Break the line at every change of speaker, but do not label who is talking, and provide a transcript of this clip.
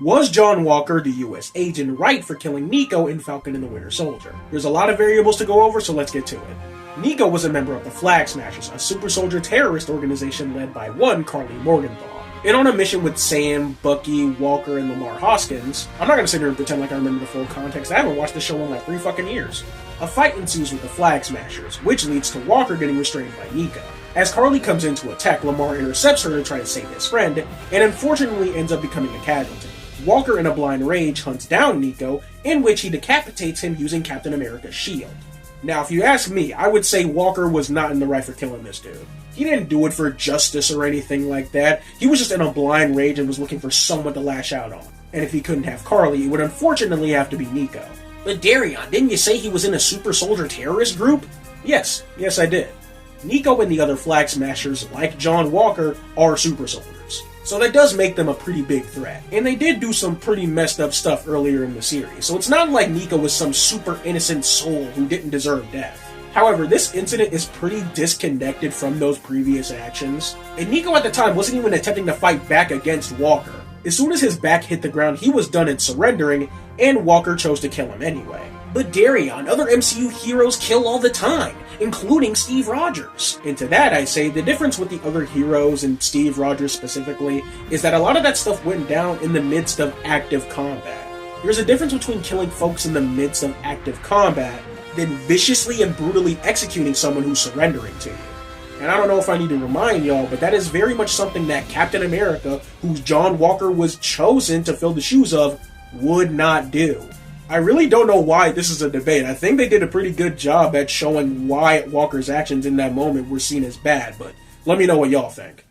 Was John Walker the US agent right for killing Nico in Falcon and the Winter Soldier? There's a lot of variables to go over, so let's get to it. Nico was a member of the Flag Smashers, a super soldier terrorist organization led by one Karli Morgenthau. And on a mission with Sam, Bucky, Walker, and Lamar Hoskins, I'm not gonna sit here and pretend like I remember the full context, I haven't watched the show in like 3 fucking years. A fight ensues with the Flag Smashers, which leads to Walker getting restrained by Nico. As Karli comes in to attack, Lamar intercepts her to try to save his friend, and unfortunately ends up becoming a casualty. Walker, in a blind rage, hunts down Nico, in which he decapitates him using Captain America's shield. Now, if you ask me, I would say Walker was not in the right for killing this dude. He didn't do it for justice or anything like that. He was just in a blind rage and was looking for someone to lash out on. And if he couldn't have Karli, it would unfortunately have to be Nico. But Darion, didn't you say he was in a super soldier terrorist group? Yes I did. Nico and the other Flag Smashers, like John Walker, are super soldiers. So that does make them a pretty big threat. And they did do some pretty messed up stuff earlier in the series, so it's not like Nico was some super innocent soul who didn't deserve death. However, this incident is pretty disconnected from those previous actions, and Nico at the time wasn't even attempting to fight back against Walker. As soon as his back hit the ground, he was done and surrendering, and Walker chose to kill him anyway. But Darion, other MCU heroes kill all the time, including Steve Rogers. And to that I say, the difference with the other heroes, and Steve Rogers specifically, is that a lot of that stuff went down in the midst of active combat. There's a difference between killing folks in the midst of active combat than viciously and brutally executing someone who's surrendering to you. And I don't know if I need to remind y'all, but that is very much something that Captain America, whose John Walker was chosen to fill the shoes of, would not do. I really don't know why this is a debate. I think they did a pretty good job at showing why Walker's actions in that moment were seen as bad, but let me know what y'all think.